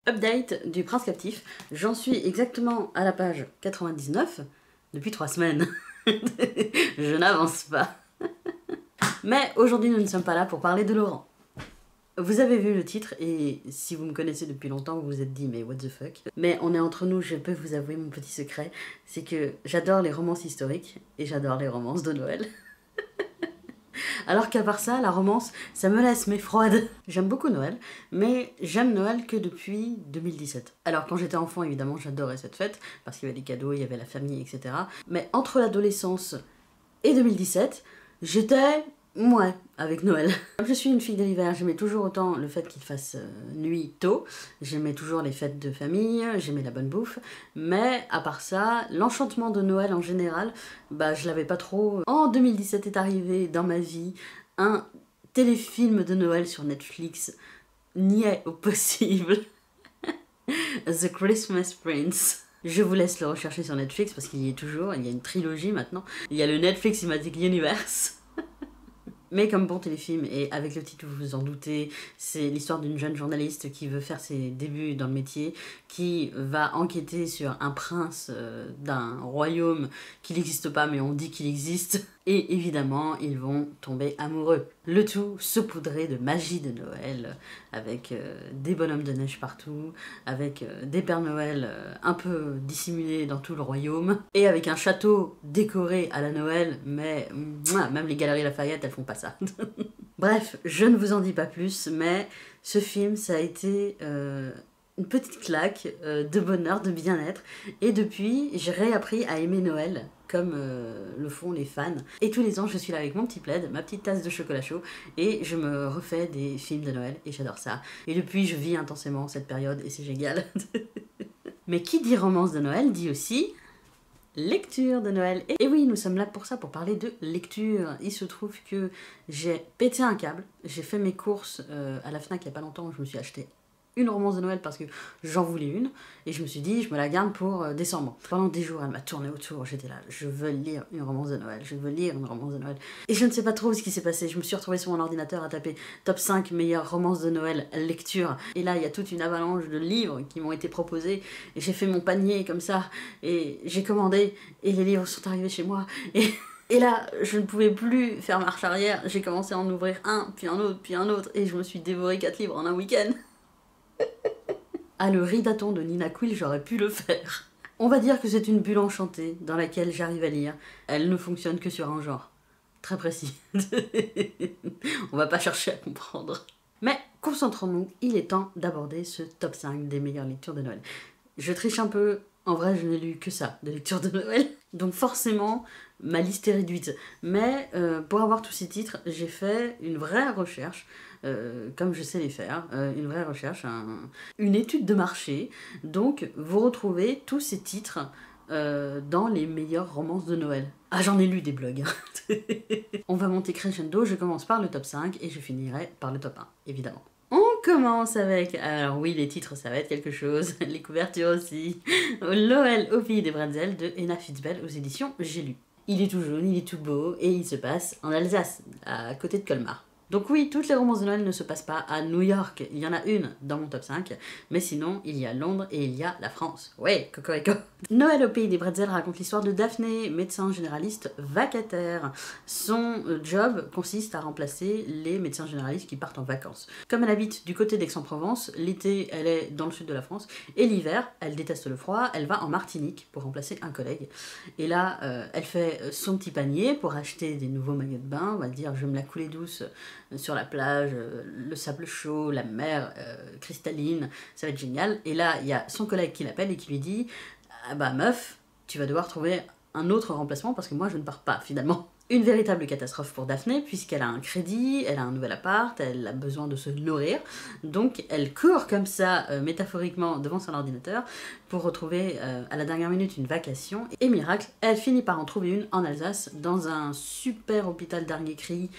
Update du Prince Captif. J'en suis exactement à la page 99 depuis 3 semaines. Je n'avance pas. Mais aujourd'hui, nous ne sommes pas là pour parler de Laurent. Vous avez vu le titre et si vous me connaissez depuis longtemps, vous vous êtes dit mais what the fuck. Mais on est entre nous, je peux vous avouer mon petit secret, c'est que j'adore les romances historiques et j'adore les romances de Noël. Alors qu'à part ça, la romance, ça me laisse mais froide. J'aime beaucoup Noël, mais j'aime Noël que depuis 2017. Alors quand j'étais enfant, évidemment, j'adorais cette fête, parce qu'il y avait des cadeaux, il y avait la famille, etc. Mais entre l'adolescence et 2017, j'étais... ouais, avec Noël. Comme je suis une fille de l'hiver, j'aimais toujours autant le fait qu'il fasse nuit tôt, j'aimais toujours les fêtes de famille, j'aimais la bonne bouffe, mais à part ça, l'enchantement de Noël en général, bah je l'avais pas trop. En 2017 est arrivé dans ma vie un téléfilm de Noël sur Netflix, niais au possible. The Christmas Prince. Je vous laisse le rechercher sur Netflix parce qu'il y est toujours, il y a une trilogie maintenant. Il y a le Netflix Cinematic Universe. Mais comme bon téléfilm, et avec le titre vous vous en doutez, c'est l'histoire d'une jeune journaliste qui veut faire ses débuts dans le métier, qui va enquêter sur un prince d'un royaume qui n'existe pas mais on dit qu'il existe, et évidemment ils vont tomber amoureux. Le tout saupoudré de magie de Noël, avec des bonhommes de neige partout, avec des Pères Noël un peu dissimulés dans tout le royaume, et avec un château décoré à la Noël, mais même les Galeries Lafayette elles font pas ça. Bref, je ne vous en dis pas plus, mais ce film, ça a été une petite claque de bonheur, de bien-être. Et depuis, j'ai réappris à aimer Noël, comme le font les fans. Et tous les ans, je suis là avec mon petit plaid, ma petite tasse de chocolat chaud, et je me refais des films de Noël, et j'adore ça. Et depuis, je vis intensément cette période, et c'est génial. Mais qui dit romance de Noël, dit aussi... lecture de Noël. Et oui, nous sommes là pour ça, pour parler de lecture. Il se trouve que j'ai pété un câble, j'ai fait mes courses à la Fnac il y a pas longtemps, je me suis acheté une romance de Noël parce que j'en voulais une, et je me suis dit, je me la garde pour décembre. Pendant des jours, elle m'a tourné autour, j'étais là, je veux lire une romance de Noël, je veux lire une romance de Noël. Et je ne sais pas trop ce qui s'est passé, je me suis retrouvée sur mon ordinateur à taper top 5 meilleures romances de Noël lecture, et là, il y a toute une avalanche de livres qui m'ont été proposés, et j'ai fait mon panier comme ça, et j'ai commandé, et les livres sont arrivés chez moi, et là, je ne pouvais plus faire marche arrière, j'ai commencé à en ouvrir un, puis un autre, et je me suis dévoré 4 livres en un week-end. Ah, le ridaton de Nina Quill, j'aurais pu le faire. On va dire que c'est une bulle enchantée dans laquelle j'arrive à lire. Elle ne fonctionne que sur un genre. Très précis. On va pas chercher à comprendre. Mais concentrons-nous, il est temps d'aborder ce top 5 des meilleures lectures de Noël. Je triche un peu, en vrai je n'ai lu que ça, de lectures de Noël. Donc forcément, ma liste est réduite. Mais pour avoir tous ces titres, j'ai fait une vraie recherche. Comme je sais les faire, une vraie recherche, une étude de marché. Donc vous retrouvez tous ces titres dans les meilleures romances de Noël. Ah, j'en ai lu des blogs. On va monter crescendo, je commence par le top 5 et je finirai par le top 1, évidemment. On commence avec, alors oui, les titres ça va être quelque chose, les couvertures aussi. Noël au pays des bretzels de Ena Fitzbell aux éditions J'ai lu. Il est tout jaune, il est tout beau et il se passe en Alsace, à côté de Colmar. Donc oui, toutes les romances de Noël ne se passent pas à New York, il y en a une dans mon top 5, mais sinon il y a Londres et il y a la France. Ouais, cocorico. Noël au pays des bretzels raconte l'histoire de Daphné, médecin généraliste vacataire. Son job consiste à remplacer les médecins généralistes qui partent en vacances. Comme elle habite du côté d'Aix-en-Provence, l'été elle est dans le sud de la France, et l'hiver, elle déteste le froid, elle va en Martinique pour remplacer un collègue. Et là, elle fait son petit panier pour acheter des nouveaux maillots de bain, on va dire je vais me la couler douce sur la plage, le sable chaud, la mer cristalline, ça va être génial. Et là, il y a son collègue qui l'appelle et qui lui dit « Ah bah meuf, tu vas devoir trouver un autre remplacement parce que moi je ne pars pas finalement ». Une véritable catastrophe pour Daphné, puisqu'elle a un crédit, elle a un nouvel appart, elle a besoin de se nourrir, donc elle court comme ça, métaphoriquement, devant son ordinateur, pour retrouver à la dernière minute une vacation, et miracle, elle finit par en trouver une en Alsace, dans un super hôpital dernier cri,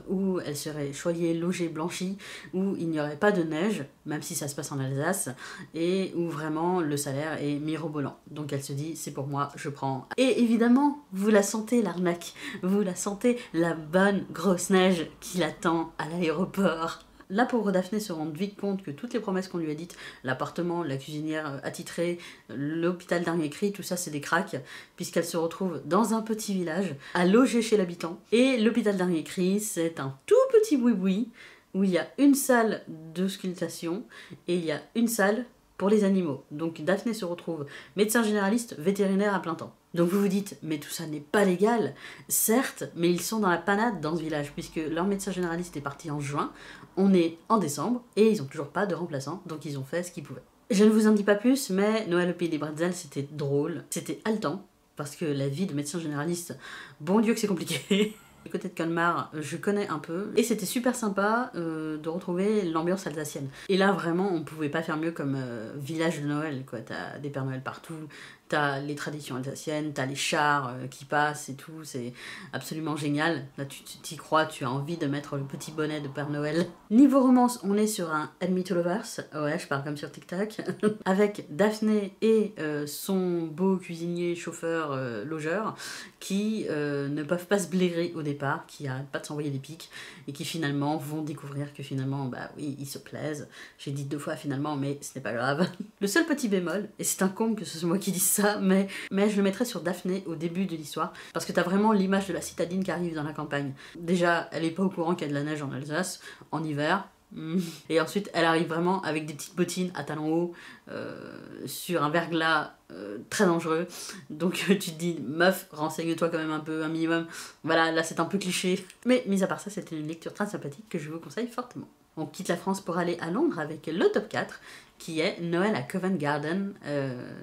où elle serait choyée, logée, blanchie, où il n'y aurait pas de neige, même si ça se passe en Alsace, et où vraiment le salaire est mirobolant. Donc elle se dit, c'est pour moi, je prends. Et évidemment, vous la sentez l'arnaque. Vous la sentez, la bonne grosse neige qui l'attend à l'aéroport. la pauvre Daphné se rend vite compte que toutes les promesses qu'on lui a dites, l'appartement, la cuisinière attitrée, l'hôpital dernier cri, tout ça c'est des cracks, puisqu'elle se retrouve dans un petit village, à loger chez l'habitant. Et l'hôpital dernier cri, c'est un tout petit boui-boui, où il y a une salle d'auscultation, et il y a une salle pour les animaux. Donc Daphné se retrouve médecin généraliste, vétérinaire à plein temps. Donc vous vous dites, mais tout ça n'est pas légal. Certes, mais ils sont dans la panade dans ce village, puisque leur médecin généraliste est parti en juin, on est en décembre, et ils n'ont toujours pas de remplaçant, donc ils ont fait ce qu'ils pouvaient. Je ne vous en dis pas plus, mais Noël au pays des bretzels, c'était drôle, c'était haletant, parce que la vie de médecin généraliste, bon Dieu que c'est compliqué. Du côté de Colmar, je connais un peu, et c'était super sympa de retrouver l'ambiance alsacienne. Et là, vraiment, on pouvait pas faire mieux comme village de Noël, quoi. T'as des Pères Noël partout, t'as les traditions alsaciennes, t'as les chars qui passent et tout, c'est absolument génial. Là, tu t'y crois, tu as envie de mettre le petit bonnet de Père Noël. Niveau romance, on est sur un Enemy to Lovers, ouais, je parle comme sur TikTok, avec Daphné et son beau cuisinier, chauffeur, logeur, qui ne peuvent pas se blairer au départ, qui arrêtent pas de s'envoyer des pics, et qui finalement vont découvrir que finalement, bah oui, ils se plaisent. J'ai dit 2 fois finalement, mais ce n'est pas grave. Le seul petit bémol, et c'est un con que ce soit moi qui dise ça, mais je le mettrais sur Daphné au début de l'histoire, parce que t'as vraiment l'image de la citadine qui arrive dans la campagne. Déjà, elle est pas au courant qu'il y a de la neige en Alsace, en hiver, et ensuite elle arrive vraiment avec des petites bottines à talons hauts sur un verglas très dangereux, donc tu te dis meuf, renseigne-toi quand même un peu, un minimum. Voilà, là c'est un peu cliché, mais mis à part ça, c'était une lecture très sympathique que je vous conseille fortement. On quitte la France pour aller à Londres avec le top 4, qui est Noël à Covent Garden,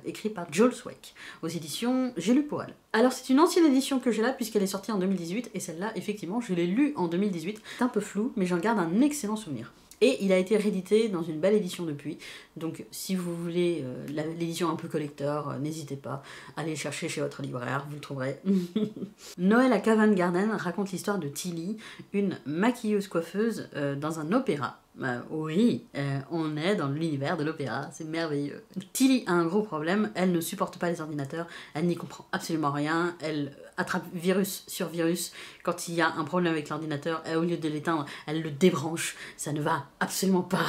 écrit par Joel Sweik, aux éditions J'ai lu pour elle. Alors c'est une ancienne édition que j'ai là, puisqu'elle est sortie en 2018, et celle-là, effectivement, je l'ai lue en 2018. C'est un peu flou, mais j'en garde un excellent souvenir. Et il a été réédité dans une belle édition depuis, donc si vous voulez l'édition un peu collector, n'hésitez pas, allez le chercher chez votre libraire, vous le trouverez. Noël à Covent Garden raconte l'histoire de Tilly, une maquilleuse-coiffeuse dans un opéra. Oui, on est dans l'univers de l'opéra, c'est merveilleux. Tilly a un gros problème, elle ne supporte pas les ordinateurs, elle n'y comprend absolument rien, elle attrape virus sur virus. Quand il y a un problème avec l'ordinateur, au lieu de l'éteindre, elle le débranche, ça ne va absolument pas.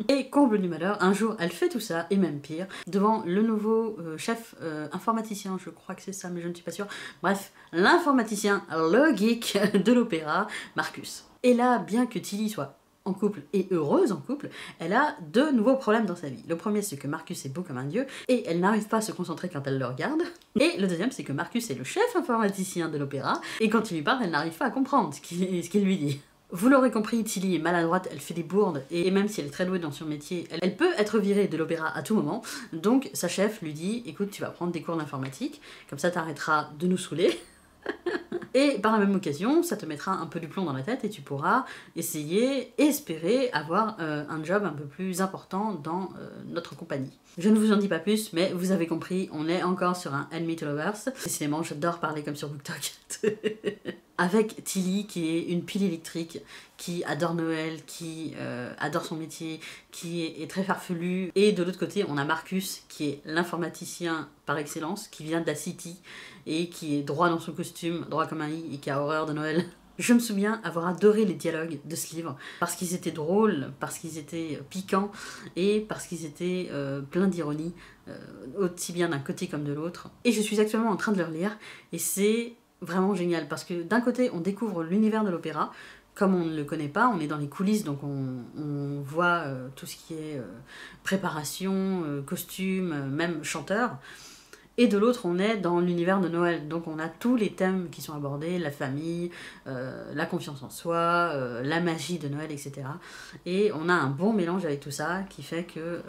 Et comble du malheur, un jour elle fait tout ça, et même pire, devant le nouveau chef informaticien, je crois que c'est ça mais je ne suis pas sûre, bref, l'informaticien, le geek de l'opéra, Marcus. Et là, bien que Tilly soit en couple et heureuse en couple, elle a 2 nouveaux problèmes dans sa vie. Le premier, c'est que Marcus est beau comme un dieu, et elle n'arrive pas à se concentrer quand elle le regarde. Et le deuxième, c'est que Marcus est le chef informaticien de l'opéra, et quand il lui parle, elle n'arrive pas à comprendre ce qu'il lui dit. Vous l'aurez compris, Tilly est maladroite, elle fait des bourdes, et même si elle est très douée dans son métier, elle peut être virée de l'opéra à tout moment. Donc sa chef lui dit, écoute, tu vas prendre des cours d'informatique, comme ça t'arrêteras de nous saouler. Et par la même occasion, ça te mettra un peu du plomb dans la tête et tu pourras essayer, espérer avoir un job un peu plus important dans notre compagnie. Je ne vous en dis pas plus, mais vous avez compris, on est encore sur un Enemy to Lovers. Décidément, j'adore parler comme sur BookTok. Avec Tilly, qui est une pile électrique, qui adore Noël, qui adore son métier, qui est très farfelu. Et de l'autre côté, on a Marcus, qui est l'informaticien par excellence, qui vient de la City, et qui est droit dans son costume, droit comme un i, et qui a horreur de Noël. Je me souviens avoir adoré les dialogues de ce livre, parce qu'ils étaient drôles, parce qu'ils étaient piquants, et parce qu'ils étaient pleins d'ironie, aussi bien d'un côté comme de l'autre. Et je suis actuellement en train de le relire, et c'est vraiment génial, parce que d'un côté, on découvre l'univers de l'opéra, comme on ne le connaît pas, on est dans les coulisses, donc on voit tout ce qui est préparation, costume, même chanteur. Et de l'autre, on est dans l'univers de Noël, donc on a tous les thèmes qui sont abordés, la famille, la confiance en soi, la magie de Noël, etc. Et on a un bon mélange avec tout ça qui fait que,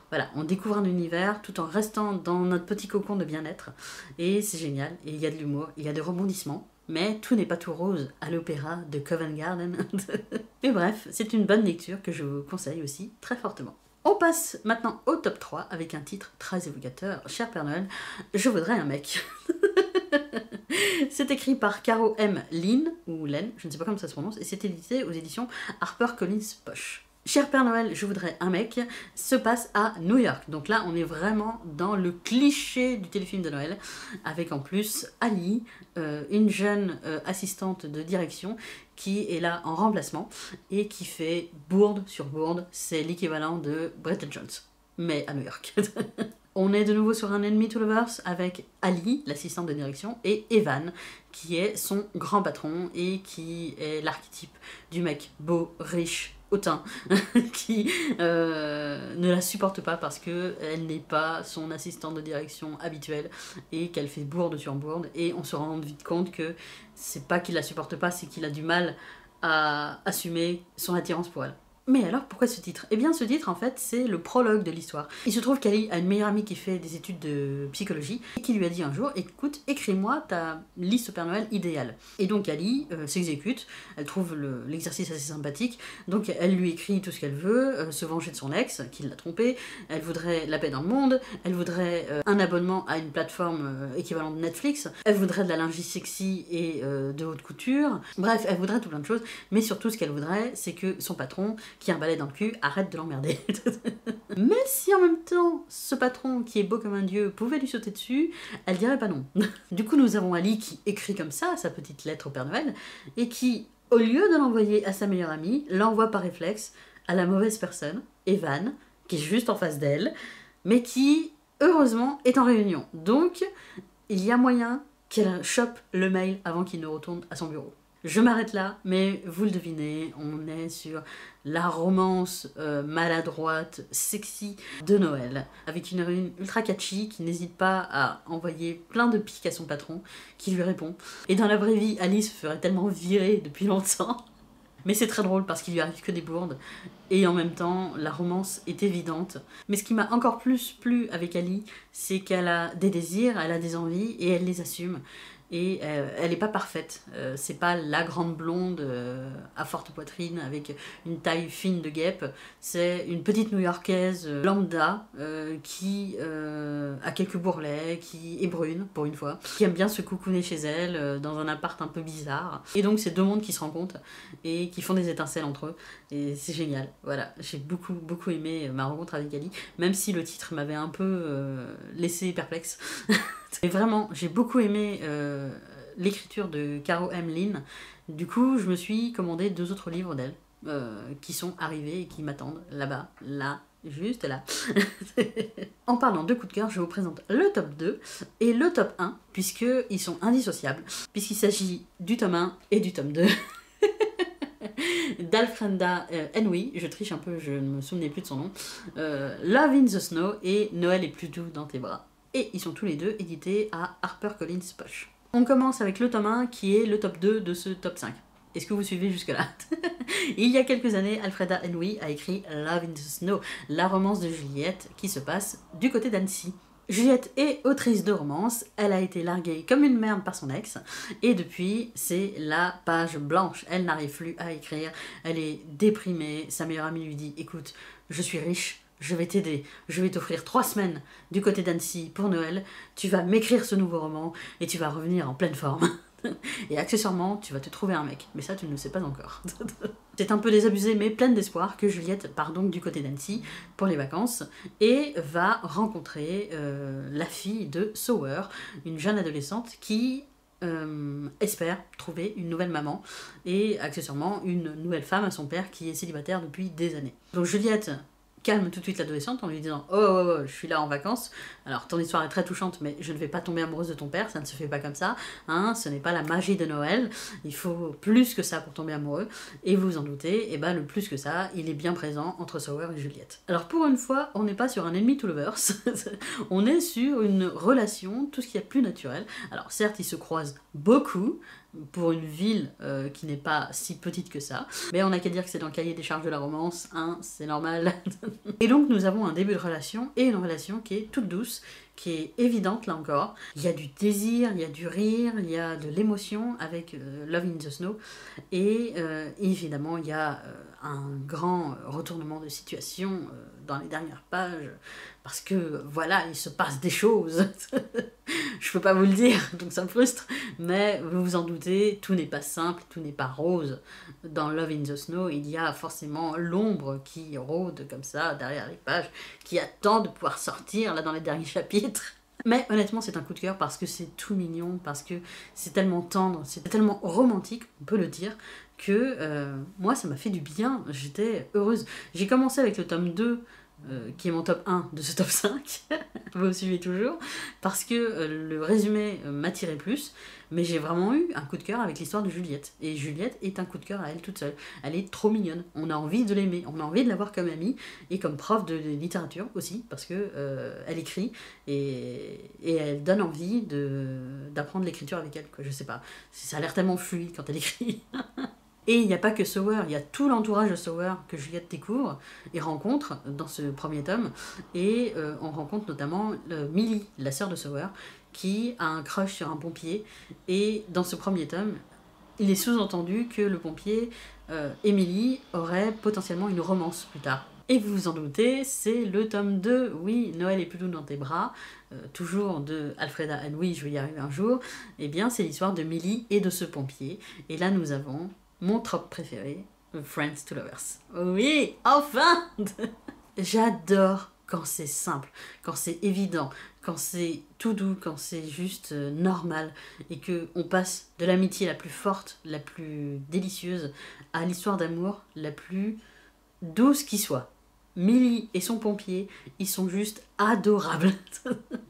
voilà, on découvre un univers tout en restant dans notre petit cocon de bien-être. Et c'est génial, et il y a de l'humour, il y a des rebondissements. Mais tout n'est pas tout rose à l'opéra de Covent Garden. Mais bref, c'est une bonne lecture que je vous conseille aussi très fortement. On passe maintenant au top 3 avec un titre très évocateur. Cher Père Noël, je voudrais un mec. C'est écrit par Caro M. Lynn, ou Len, je ne sais pas comment ça se prononce, et c'est édité aux éditions HarperCollins Poche. Cher Père Noël, je voudrais un mec, se passe à New York. Donc là, on est vraiment dans le cliché du téléfilm de Noël, avec en plus Ali, une jeune assistante de direction, qui est là en remplacement, et qui fait bourde sur bourde. C'est l'équivalent de Bridget Jones, mais à New York. On est de nouveau sur un Enemy to Lovers avec Ali, l'assistante de direction, et Evan, qui est son grand patron et qui est l'archétype du mec beau, riche, hautain, qui ne la supporte pas parce qu'elle n'est pas son assistante de direction habituelle et qu'elle fait bourde sur bourde. Et on se rend vite compte que c'est pas qu'il la supporte pas, c'est qu'il a du mal à assumer son attirance pour elle. Mais alors, pourquoi ce titre? Eh bien, ce titre, en fait, c'est le prologue de l'histoire. Il se trouve qu'Ali a une meilleure amie qui fait des études de psychologie et qui lui a dit un jour, écoute, écris-moi ta liste au Père Noël idéale. Et donc Ali s'exécute, elle trouve l'exercice assez sympathique, donc elle lui écrit tout ce qu'elle veut, se venger de son ex, qui l'a trompée, elle voudrait la paix dans le monde, elle voudrait un abonnement à une plateforme équivalente de Netflix, elle voudrait de la lingerie sexy et de haute couture, bref, elle voudrait tout plein de choses, mais surtout ce qu'elle voudrait, c'est que son patron, qui a un balai dans le cul, arrête de l'emmerder. Mais si en même temps, ce patron qui est beau comme un dieu pouvait lui sauter dessus, elle dirait pas non. Du coup, nous avons Ali qui écrit comme ça sa petite lettre au Père Noël, et qui, au lieu de l'envoyer à sa meilleure amie, l'envoie par réflexe à la mauvaise personne, Evan, qui est juste en face d'elle, mais qui, heureusement, est en réunion. Donc, il y a moyen qu'elle chope le mail avant qu'il ne retourne à son bureau. Je m'arrête là, mais vous le devinez, on est sur la romance maladroite, sexy de Noël, avec une héroïne ultra catchy qui n'hésite pas à envoyer plein de pics à son patron, qui lui répond. Et dans la vraie vie, Alice se ferait tellement virer depuis longtemps. Mais c'est très drôle parce qu'il lui arrive que des bourdes, et en même temps, la romance est évidente. Mais ce qui m'a encore plus plu avec Ali, c'est qu'elle a des désirs, elle a des envies, et elle les assume. Et elle n'est pas parfaite, c'est pas la grande blonde à forte poitrine avec une taille fine de guêpe, c'est une petite new-yorkaise lambda qui a quelques bourrelets, qui est brune pour une fois, qui aime bien se coucouner chez elle dans un appart un peu bizarre. Et donc c'est deux mondes qui se rencontrent et qui font des étincelles entre eux, et c'est génial. Voilà, j'ai beaucoup aimé ma rencontre avec Ali, même si le titre m'avait un peu laissé perplexe. Et vraiment, j'ai beaucoup aimé l'écriture de Caro M. Lynn. Du coup, je me suis commandé 2 autres livres d'elle qui sont arrivés et qui m'attendent là-bas, là, juste là. En parlant de coup de cœur, je vous présente le top 2 et le top 1, puisqu'ils sont indissociables, puisqu'il s'agit du tome 1 et du tome 2. d'Alfreda Henry, je triche un peu, je ne me souvenais plus de son nom, Love in the Snow et Noël est plus doux dans tes bras. Et ils sont tous les deux édités à HarperCollins Poche. On commence avec le tome 1 qui est le top 2 de ce top 5. Est-ce que vous suivez jusque-là? Il y a quelques années, Alfreda Henry a écrit Love in the Snow, la romance de Juliette qui se passe du côté d'Annecy. Juliette est autrice de romance, elle a été larguée comme une merde par son ex, et depuis, c'est la page blanche. Elle n'arrive plus à écrire, elle est déprimée, sa meilleure amie lui dit « Écoute, je suis riche, je vais t'aider, je vais t'offrir 3 semaines du côté d'Annecy pour Noël, tu vas m'écrire ce nouveau roman et tu vas revenir en pleine forme. Et accessoirement, tu vas te trouver un mec. Mais ça, tu ne le sais pas encore. » C'est un peu désabusé, mais pleine d'espoir que Juliette part donc du côté d'Annecy pour les vacances et va rencontrer la fille de Sower, une jeune adolescente qui espère trouver une nouvelle maman et accessoirement une nouvelle femme à son père qui est célibataire depuis des années. Donc Juliette calme tout de suite l'adolescente en lui disant « Oh, je suis là en vacances, alors ton histoire est très touchante, mais je ne vais pas tomber amoureuse de ton père, ça ne se fait pas comme ça, hein, ce n'est pas la magie de Noël, il faut plus que ça pour tomber amoureux, et vous vous en doutez, et ben le plus que ça, il est bien présent entre Sower et Juliette. » Alors pour une fois, on n'est pas sur un Enemy to Lovers, on est sur une relation, tout ce qui est plus naturel. Alors certes, ils se croisent beaucoup, pour une ville qui n'est pas si petite que ça. Mais on n'a qu'à dire que c'est dans le cahier des charges de la romance, hein, c'est normal. Et donc nous avons un début de relation, et une relation qui est toute douce, qui est évidente là encore. Il y a du désir, il y a du rire, il y a de l'émotion avec Love in the Snow. Et évidemment, il y a un grand retournement de situation dans les dernières pages. Parce que voilà, il se passe des choses. Je peux pas vous le dire, donc ça me frustre. Mais vous vous en doutez, tout n'est pas simple, tout n'est pas rose. Dans Love in the Snow, il y a forcément l'ombre qui rôde comme ça derrière les pages, qui attend de pouvoir sortir là dans les derniers chapitres. Mais honnêtement, c'est un coup de cœur parce que c'est tout mignon, parce que c'est tellement tendre, c'est tellement romantique, on peut le dire, que moi, ça m'a fait du bien. J'étais heureuse. J'ai commencé avec le tome 2, qui est mon top 1 de ce top 5, vous me suivez toujours, parce que le résumé m'attirait plus, mais j'ai vraiment eu un coup de cœur avec l'histoire de Juliette. Et Juliette est un coup de cœur à elle toute seule. Elle est trop mignonne, on a envie de l'aimer, on a envie de l'avoir comme amie, et comme prof de littérature aussi, parce que elle écrit, et elle donne envie d'apprendre l'écriture avec elle, quoi. Je sais pas, ça a l'air tellement fluide quand elle écrit. Et il n'y a pas que Sower, il y a tout l'entourage de Sower que Juliette découvre et rencontre dans ce premier tome. Et on rencontre notamment Millie, la sœur de Sower, qui a un crush sur un pompier. Et dans ce premier tome, il est sous-entendu que le pompier et Millie auraient potentiellement une romance plus tard. Et vous vous en doutez, c'est le tome 2, oui, Noël est plus doux dans tes bras, toujours de Alfreda and oui, je vais y arriver un jour. Eh bien, c'est l'histoire de Millie et de ce pompier. Et là, nous avons mon trope préféré, Friends to Lovers. Oui, enfin. J'adore quand c'est simple, quand c'est évident, quand c'est tout doux, quand c'est juste normal, et qu'on passe de l'amitié la plus forte, la plus délicieuse, à l'histoire d'amour la plus douce qui soit. Millie et son pompier, ils sont juste adorables.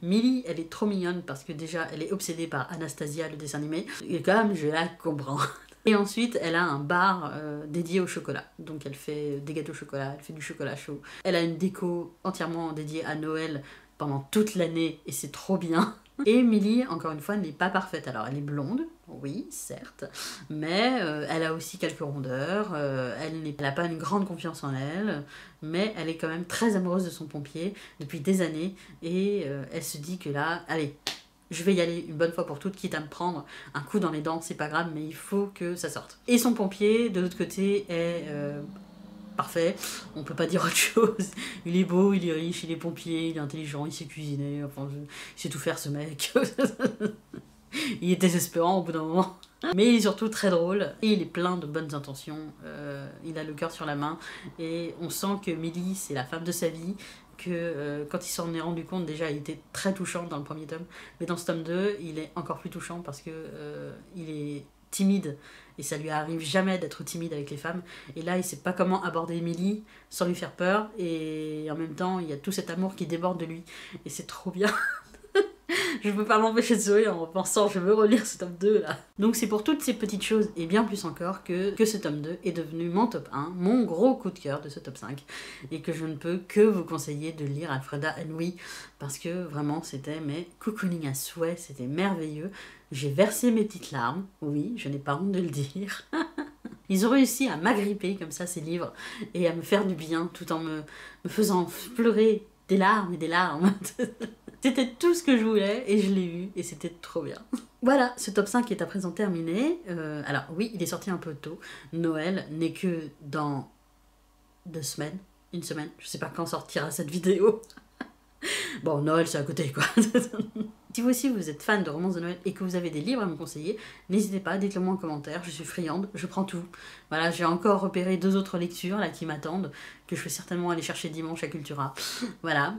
Millie, elle est trop mignonne parce que déjà, elle est obsédée par Anastasia, le dessin animé, et comme je la comprends. Et ensuite, elle a un bar dédié au chocolat. Donc elle fait des gâteaux au chocolat, elle fait du chocolat chaud. Elle a une déco entièrement dédiée à Noël pendant toute l'année et c'est trop bien. Et Millie, encore une fois, n'est pas parfaite. Alors elle est blonde, oui, certes, mais elle a aussi quelques rondeurs, elle n'a pas une grande confiance en elle, mais elle est quand même très amoureuse de son pompier depuis des années et elle se dit que là, allez, je vais y aller une bonne fois pour toutes, quitte à me prendre un coup dans les dents, c'est pas grave, mais il faut que ça sorte. Et son pompier, de l'autre côté, est parfait, on peut pas dire autre chose. Il est beau, il est riche, il est pompier, il est intelligent, il sait cuisiner, enfin, il sait tout faire ce mec. Il est désespérant au bout d'un moment. Mais il est surtout très drôle et il est plein de bonnes intentions. Il a le cœur sur la main et on sent que Millie, c'est la femme de sa vie. Que quand il s'en est rendu compte, déjà il était très touchant dans le premier tome, mais dans ce tome 2 il est encore plus touchant parce que il est timide et ça lui arrive jamais d'être timide avec les femmes, et là il sait pas comment aborder Millie sans lui faire peur, et en même temps il y a tout cet amour qui déborde de lui et c'est trop bien. Je peux pas m'empêcher de sourire en repensant, je veux relire ce tome 2 là. Donc c'est pour toutes ces petites choses et bien plus encore que ce tome 2 est devenu mon top 1, mon gros coup de cœur de ce top 5, et que je ne peux que vous conseiller de lire Alfreda and oui, parce que vraiment c'était cocooning à souhait, c'était merveilleux. J'ai versé mes petites larmes, oui, je n'ai pas honte de le dire. Ils ont réussi à m'agripper comme ça ces livres et à me faire du bien tout en me faisant pleurer des larmes et des larmes. C'était tout ce que je voulais et je l'ai eu et c'était trop bien. Voilà, ce top 5 est à présent terminé. Alors oui, il est sorti un peu tôt. Noël n'est que dans 2 semaines, une semaine. Je sais pas quand sortira cette vidéo. Bon, Noël c'est à côté quoi. Si vous aussi vous êtes fan de romances de Noël et que vous avez des livres à me conseiller, n'hésitez pas, dites-le moi en commentaire, je suis friande, je prends tout. Voilà, j'ai encore repéré 2 autres lectures là qui m'attendent, que je vais certainement aller chercher dimanche à Cultura. Voilà,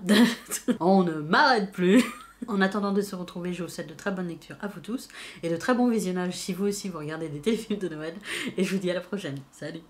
on ne m'arrête plus. En attendant de se retrouver, je vous souhaite de très bonnes lectures à vous tous et de très bons visionnages si vous aussi vous regardez des téléfilms de Noël, et je vous dis à la prochaine. Salut!